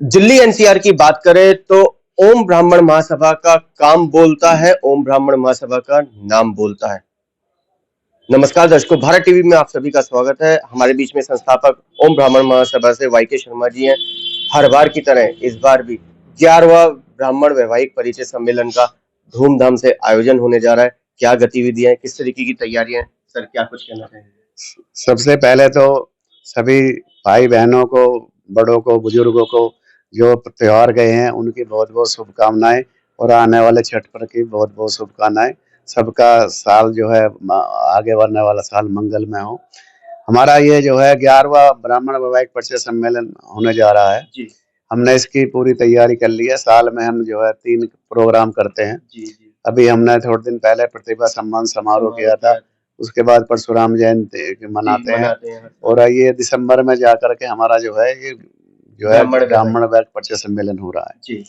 Delhi NCR की बात करें तो ओम ब्राह्मण महासभा का काम बोलता है, ओम ब्राह्मण महासभा का नाम बोलता है। नमस्कार दर्शकों, भारत टीवी में आप सभी का स्वागत है। हमारे बीच में संस्थापक ओम ब्राह्मण महासभा से वाई के शर्मा जी हैं। हर बार की तरह इस बार भी 11वां ब्राह्मण वैवाहिक परिचय सम्मेलन का धूमधाम से आयोजन होने जा रहा है। क्या गतिविधियां, किस तरीके की तैयारियां, सर क्या कुछ कहना चाहेंगे? सबसे पहले तो सभी भाई बहनों को, बड़ों को, बुजुर्गों को जो त्योहार गए हैं उनकी बहुत बहुत शुभकामनाएं और आने वाले छठ पर्व की बहुत बहुत शुभकामनाएं। सबका साल जो है आगे बढ़ने वाला साल मंगलमय हो। हमारा ये जो है 11वां ब्राह्मण वैवाहिक परिचय सम्मेलन होने जा रहा है जी हमने इसकी पूरी तैयारी कर ली है। साल में हम जो है 3 प्रोग्राम करते हैं। जी जी अभी हमने थोड़े दिन पहले प्रतिभा सम्मान समारोह किया था। उसके बाद परशुराम जयंती मनाते हैं और ये दिसंबर में जाकर के हमारा जो है ये जो है ब्राह्मण वैवाहिक परिचय सम्मेलन हो रहा है। जी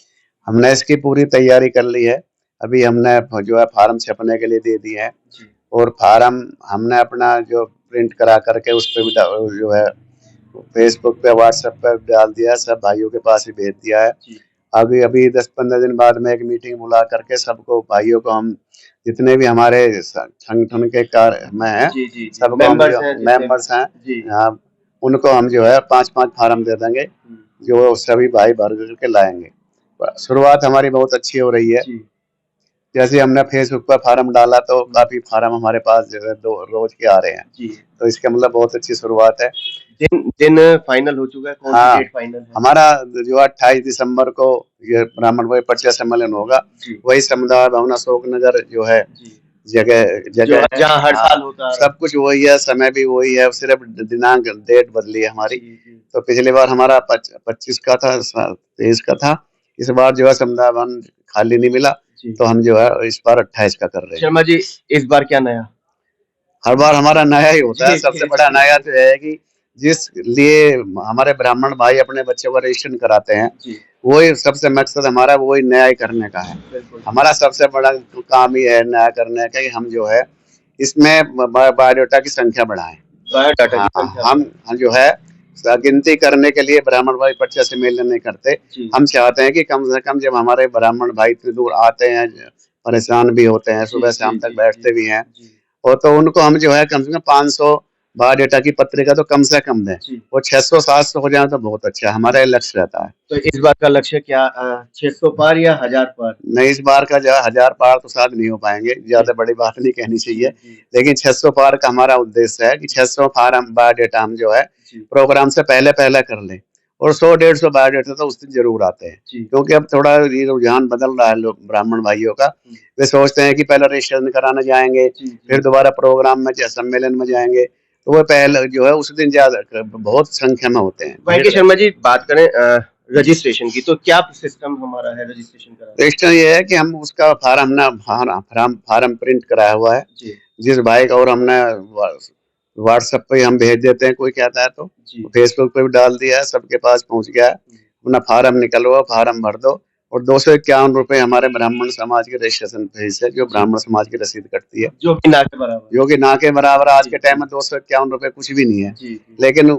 हमने इसकी पूरी तैयारी कर ली है। अभी हमने जो है फार्म छपने के लिए दे दिए हैं और फार्म हमने अपना जो प्रिंट करा करके उस पर भी जो है फेसबुक पे, व्हाट्सएप पे डाल दिया, सब भाइयों के पास ही भेज दिया है। अभी अभी 10-15 दिन बाद में एक मीटिंग बुला करके सबको भाइयों को हम जितने भी हमारे संगठन के कार्य में हैं सबको हम मेंबर्स हैं उनको हम जो है 5-5 फार्म दे देंगे जो सभी भाई भर करके लाएंगे। शुरुआत हमारी बहुत अच्छी हो रही है। जैसे हमने फेसबुक पर फार्म डाला तो काफी फार्म हमारे पास जो है रोज के आ रहे हैं। तो इसका मतलब बहुत अच्छी शुरुआत है। दिन फाइनल हो चुका है? कौन सी डेट फाइनल है? हमारा जो 28 दिसंबर को ये ब्राह्मण वैवाहिक परिचय सम्मेलन होगा। वही समुदाय भवन अशोक नगर जो है जगह जहाँ हर साल होता है। सब कुछ वही है, समय भी वही है, सिर्फ दिनांक डेट बदली है हमारी। तो पिछली बार हमारा 25 का था, 23 का था। इस बार जो है समुदाय भवन खाली नहीं मिला तो हम जो है इस बार 28 का कर रहे हैं। शर्मा जी, इस बार क्या नया? हर बार हमारा नया ही होता है। सबसे बड़ा नया तो है कि जिस लिए हमारे ब्राह्मण भाई अपने बच्चों का रजिस्ट्रेशन कराते हैं वही सबसे मकसद हमारा वही नया ही करने का है। हमारा सबसे बड़ा काम ही है नया करने का कि हम जो है इसमें बायोडाटा की संख्या बढ़ाएं। हम जो है गिनती करने के लिए ब्राह्मण भाई परिचय सम्मेलन नहीं करते। हम चाहते हैं कि कम से कम जब हमारे ब्राह्मण भाई इतनी दूर आते हैं, परेशान भी होते हैं, सुबह शाम तक बैठते भी हैं और तो उनको हम जो है कम से कम 500 बायोडाटा की पत्रिका तो कम से कम दें। वो 600-700 हो जाए तो बहुत अच्छा है, हमारा लक्ष्य रहता है। तो इस बार का लक्ष्य क्या, 600 पार या 1000 पार? नहीं, इस बार का जो 1000 पार तो शायद नहीं हो पाएंगे, ज्यादा बड़ी बात नहीं कहनी चाहिए, लेकिन 600 पार का हमारा उद्देश्य है कि 600 पार हम बायोडाटा हम जो है प्रोग्राम से पहले कर लें और 100-150 बायोडाटा तो उस दिन जरूर आते हैं क्योंकि अब थोड़ा रुझान बदल रहा है लोग ब्राह्मण भाइयों का। वे सोचते हैं कि पहले रजिस्ट्रेशन कराने जाएंगे फिर दोबारा प्रोग्राम में सम्मेलन में जाएंगे, तो वो पहले जो है उस दिन ज्यादा बहुत संख्या में होते हैं। वाई के शर्मा जी, बात करें रजिस्ट्रेशन की तो क्या सिस्टम हमारा है रजिस्ट्रेशन का? रजिस्ट्रेशन ये है कि हम उसका फार्म प्रिंट कराया हुआ है जिस भाई का, और हमने व्हाट्सएप पे हम भेज देते हैं, कोई कहता है तो फेसबुक पे भी डाल दिया है, सबके पास पहुंच गया है। अपना फार्म निकलवा, फार्म भर दो और 251 रुपए हमारे ब्राह्मण समाज के रजिस्ट्रेशन फीस है जो ब्राह्मण समाज की रसीद कटती है, जो कि ना के बराबर। आज के टाइम में 251 रुपए कुछ भी नहीं है, लेकिन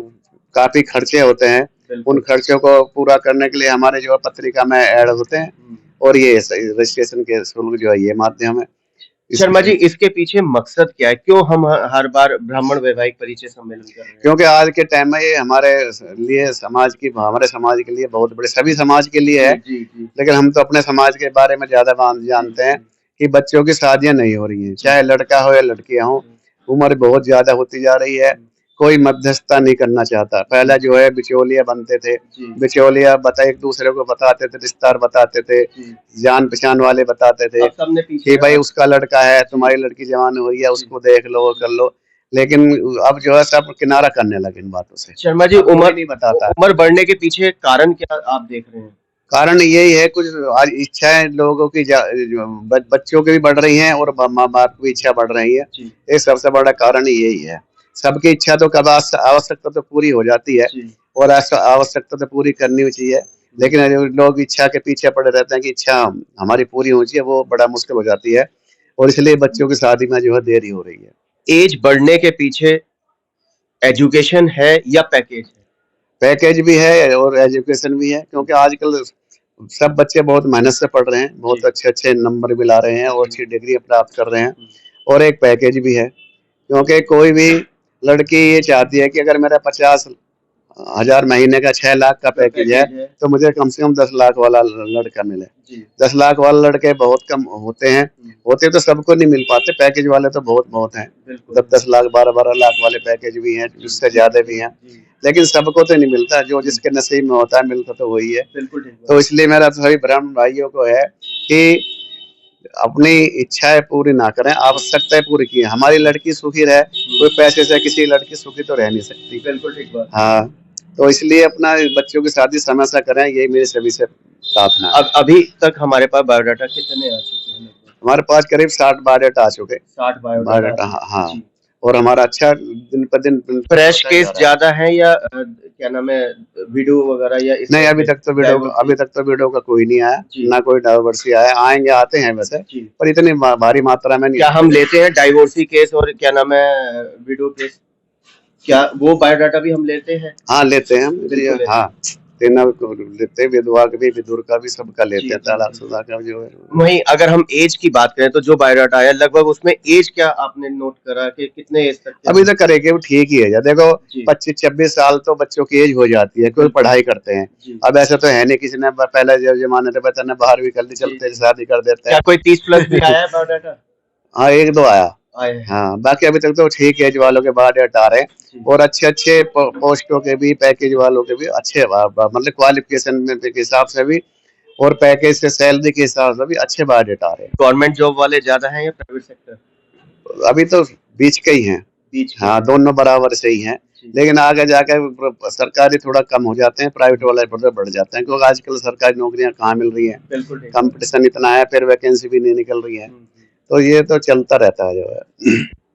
काफी खर्चे होते हैं। उन खर्चों को पूरा करने के लिए हमारे जो पत्रिका में ऐड होते हैं और ये रजिस्ट्रेशन के शुल्क जो है ये माध्यम है। शर्मा जी, इसके पीछे मकसद क्या है? क्यों हम हर बार ब्राह्मण वैवाहिक परिचय सम्मेलन कर रहे हैं? क्योंकि आज के टाइम में ये हमारे लिए हमारे समाज के लिए बहुत बड़े, सभी समाज के लिए है, लेकिन हम तो अपने समाज के बारे में ज्यादा जानते हैं कि बच्चों की शादियां नहीं हो रही हैं, चाहे लड़का हो या लड़कियां हो। उम्र बहुत ज्यादा होती जा रही है, कोई मध्यस्थता नहीं करना चाहता। पहले जो है बिचौलिया बनते थे, बिचौलिया एक दूसरे को बताते थे, रिश्तेदार बताते थे, जान पहचान वाले बताते थे कि भाई उसका लड़का है, तुम्हारी लड़की जवान हो रही है, उसको देख लो कर लो, लेकिन अब जो है सब किनारा करने लगे इन बातों से। शर्मा जी, उम्र नहीं बताता, उम्र बढ़ने के पीछे कारण क्या आप देख रहे हैं? कारण यही है कुछ आज इच्छाएं लोगों की बच्चों की भी बढ़ रही हैं और माँ बाप की इच्छा बढ़ रही है। ये सबसे बड़ा कारण यही है। सबकी इच्छा तो कब आवश्यकता तो पूरी हो जाती है और आवश्यकता तो पूरी करनी चाहिए, लेकिन लोग इच्छा के पीछे पड़े रहते हैं कि इच्छा हमारी पूरी होनी चाहिए, वो बड़ा मुश्किल हो जाती है और इसलिए बच्चों की शादी में जो है देरी हो रही है। एज बढ़ने के पीछे एजुकेशन है या पैकेज है? पैकेज भी है और एजुकेशन भी है, क्योंकि आजकल सब बच्चे बहुत मेहनत से पढ़ रहे हैं, बहुत जी। अच्छे अच्छे नंबर भी ला रहे हैं और जी। अच्छी डिग्री प्राप्त कर रहे हैं। हम्म, और एक पैकेज भी है, क्योंकि कोई भी लड़की ये चाहती है कि अगर मेरा 50,000 महीने का 6 लाख का पैकेज है, पैकेज है। तो मुझे कम से कम 10 लाख वाला लड़का मिले। जी। 10 लाख वाले लड़के बहुत कम होते हैं, होते तो सबको नहीं मिल पाते, पैकेज वाले तो बहुत बहुत हैं। बिल्कुल। 10-10 लाख 12-12 लाख वाले पैकेज भी हैं, उससे ज्यादा भी हैं, जी। लेकिन सबको तो नहीं मिलता, जो जिसके नसीब में होता है मिलता तो वही है। बिल्कुल ठीक बात। तो इसलिए मेरा सभी ब्राह्मण भाइयों को है कि अपनी इच्छाएं पूरी ना करें, आवश्यकताएं पूरी की। हमारी लड़की सुखी रहे, कोई पैसे से किसी लड़की सुखी तो रह नहीं सकती। बिल्कुल ठीक बात। हाँ, तो इसलिए अपना बच्चों की शादी समय से करें, यही मेरी सभी से प्रार्थना है। अब अभी तक हमारे पास बायोडाटा कितने आ चुके हैं लगभग? हमारे पास करीब 60 बायोडाटा आ चुके। 60 बायोडाटा, बायोडाटा। हाँ हाँ। जी। और हमारा अच्छा दिन पर दिन फ्रेश होता केस जा रहा है। ज्यादा है या क्या नाम है, वीडियो वगैरह या इस नहीं, तरह अभी के तक तो वीडियो का कोई नहीं आया, जी। ना कोई डायवर्सी आया। आएंगे, आते हैं वैसे, जी। पर इतनी भारी मात्रा में नहीं क्या आते। हम लेते हैं डाइवोर्सी केस और क्या नाम है वीडियो केस, क्या वो बायोडाटा भी हम लेते हैं? हाँ, लेते हैं हम। बिल्कुल लेते हाँ, तीनों को लेते हैं, विधवा का भी, विधुर का भी, सबका लेते जी, हैं, जी, तलाकशुदा का जो है। वहीं अगर हम एज की बात करें तो जो बायोडाटा आया लगभग उसमें एज क्या आपने नोट करा कि कितने एज तक के अभी तक करेंगे वो ठीक ही है। या देखो, जी। 25-26 साल तो बच्चों की एज हो जाती है, कोई पढ़ाई करते हैं। जी। अब ऐसा तो है नहीं, किसी ने पहले जब जमाने में बच्चा ने 12वीं कर ली, चलते शादी कर देते क्या हैं। कोई 30 प्लस भी आया है बायोडाटा? हाँ, 1-2 आया। आए हैं। हाँ, बाकी अभी तक तो ठीक एज वालों के बायोडाटा आ रहे हैं, जी। और अच्छे अच्छे पोस्टों के भी, पैकेज वालों के भी अच्छे, मतलब क्वालिफिकेशन में के हिसाब से भी और पैकेज से सैलरी के हिसाब से भी अच्छे बायोडाटा आ रहे हैं। गवर्नमेंट जॉब वाले ज्यादा हैं या प्राइवेट सेक्टर? अभी तो बीच के ही हैं। बीच के। हाँ, दोनों बराबर से ही हैं, लेकिन आगे जाकर सरकारी थोड़ा कम हो जाते हैं, प्राइवेट वाले बढ़ जाते हैं, क्योंकि आजकल सरकारी नौकरियां कहाँ मिल रही हैं, बिल्कुल ठीक। कंपटीशन इतना है, फिर वैकेंसी भी नहीं निकल रही है। तो ये तो चलता रहता है जो है।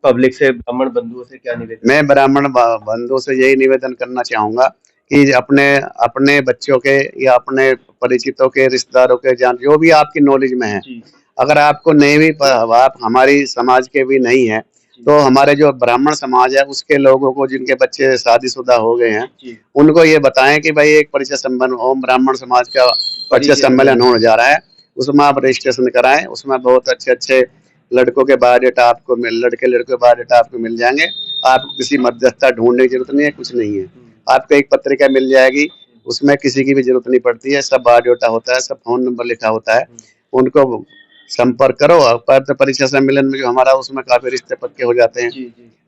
पब्लिक से, ब्राह्मण बंधुओं से क्या निवेदन? मैं ब्राह्मण बंधुओं से यही निवेदन करना चाहूंगा कि अपने अपने बच्चों के या अपने परिचितों के, रिश्तेदारों के, जान जो भी आपकी नॉलेज में है, जी। अगर आपको नहीं भी, आप हमारी समाज के भी नहीं है, तो हमारे जो ब्राह्मण समाज है उसके लोगों को, जिनके बच्चे शादीशुदा हो गए हैं, जी। उनको ये बताएं कि भाई एक परिचय सम्मेलन, ओम ब्राह्मण समाज का परिचय सम्मेलन होने जा रहा है, उसमें आप रजिस्ट्रेशन कराएं। उसमें बहुत अच्छे अच्छे लड़कों के बायोडाटा आपको लड़के के बायोडाटा आपको मिल जाएंगे। आपको किसी मध्यस्थता ढूंढने की जरूरत नहीं है, कुछ नहीं है। आपको एक पत्रिका मिल जाएगी, उसमें किसी की भी जरूरत नहीं पड़ती है, सब बायोडाटा होता है, सब फोन नंबर लिखा होता है। उनको संपर्क करो, परीक्षा सम्मेलन में जो हमारा, उसमें काफी रिश्ते पक्के हो जाते हैं।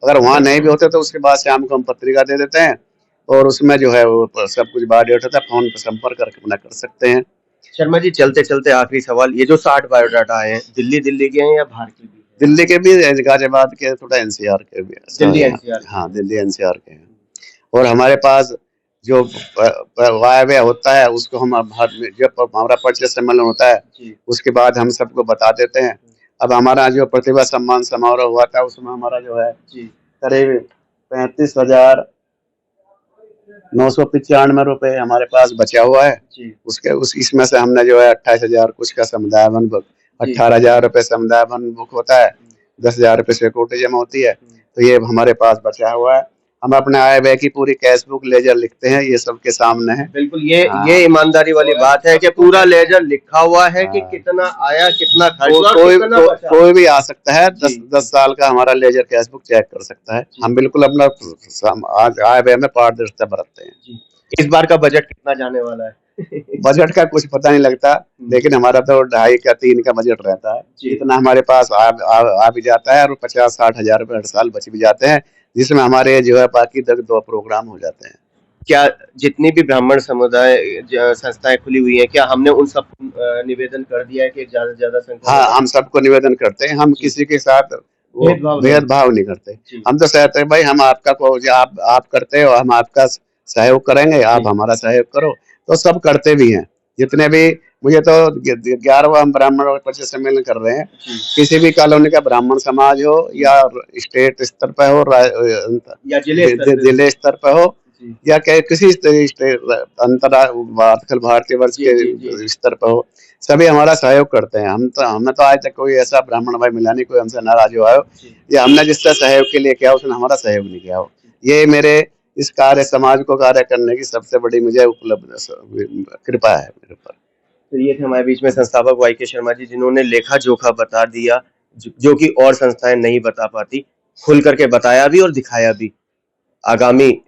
अगर वहाँ नहीं भी होते तो उसके बाद शाम को हम पत्रिका दे देते हैं, और उसमें जो है वो सब कुछ बायोडाटा था, फोन पर संपर्क करके अपना कर सकते हैं। शर्मा जी, चलते चलते आखिरी सवाल, ये जो 60 बायोडाटा आए हैं, दिल्ली के हैं या बाहर के भी? दिल्ली के भी, गाजियाबाद के, थोड़ा एनसीआर के भी। दिल्ली एनसीआर। हाँ, दिल्ली एनसीआर के हैं। और हमारे पास जो वायव्य होता है, उसको हम जब हमारा परिचय सम्मेलन होता है, उसके बाद हम सबको बता देते हैं। अब हमारा जो प्रतिभा सम्मान समारोह हुआ था, उसमें हमारा जो है करीब 35,995 रुपए हमारे पास बचा हुआ है। इसमें से हमने जो है 28,000 कुछ का समुदाय वन बुक, 18,000 रुपए समुदाय वन बुक होता है, 10,000 रुपए सिक्योरिटी जमा होती है। तो ये हमारे पास बचा हुआ है। हम अपने आय व्यय की पूरी कैश बुक लेजर लिखते हैं, ये सबके सामने है। बिल्कुल, ये ईमानदारी वाली बात है कि पूरा लेजर लिखा हुआ है कि कितना आया, कितना खर्च हुआ, कितना बचा। कोई भी आ सकता है, 10 साल का हमारा लेजर कैश बुक चेक कर सकता है। हम बिल्कुल अपना आय व्यय में पारदर्शिता बरतते हैं। इस बार का बजट कितना जाने वाला है? बजट का कुछ पता नहीं लगता, लेकिन हमारा तो 2.5 का 3 का बजट रहता है। इतना हमारे पास आ भी जाता है, और 50-60 हजार रुपए हर साल बच भी जाते हैं, जिसमें हमारे जो है बाकी 2 प्रोग्राम हो जाते हैं। क्या जितनी भी ब्राह्मण समुदाय संस्थाएं खुली हुई हैं, क्या हमने उन सब निवेदन कर दिया है कि ज्यादा से ज्यादा संख्या? हाँ, हम सबको निवेदन करते हैं, हम किसी के साथ भेदभाव नहीं करते। हम तो चाहते हैं भाई, हम आपका आप करते हो, हम आपका सहयोग करेंगे, आप हमारा सहयोग करो, तो सब करते भी हैं। जितने भी, मुझे तो 11वां हम ब्राह्मण परिचय सम्मेलन कर रहे हैं, किसी भी कॉलोनी का ब्राह्मण समाज हो, या स्टेट स्तर पर हो, या जिले स्तर पर हो, या किसी अखिल भारतीय वर्ष के स्तर पर हो, सभी हमारा सहयोग करते हैं। हमें तो आज तक कोई ऐसा ब्राह्मण भाई मिला नहीं, कोई हमसे नाराज हुआ हो, या हमने जिससे सहयोग के लिए किया उसने हमारा सहयोग नहीं किया हो। ये मेरे इस कार्य समाज को कार्य करने की सबसे बड़ी मुझे उपलब्ध कृपा है मेरे ऊपर। तो ये थे हमारे बीच में संस्थापक वाई के शर्मा जी, जिन्होंने लेखा जोखा बता दिया जो कि और संस्थाएं नहीं बता पाती, खुल करके बताया भी और दिखाया भी। आगामी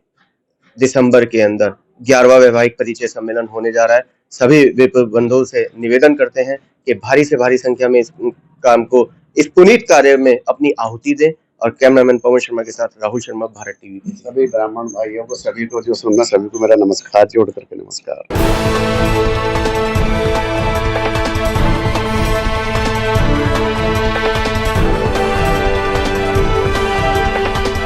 दिसंबर के अंदर 11वां वैवाहिक परिचय सम्मेलन होने जा रहा है। सभी विप्र बंधुओं से निवेदन करते हैं कि भारी से भारी संख्या में इस काम को, इस पुनीत कार्य में अपनी आहुति दें। और कैमरामैन पवन शर्मा के साथ राहुल शर्मा, भारत टीवी। सभी ब्राह्मण भाइयों को, सभी को जो सुनना, सभी को मेरा नमस्कार, जोड़ करके नमस्कार।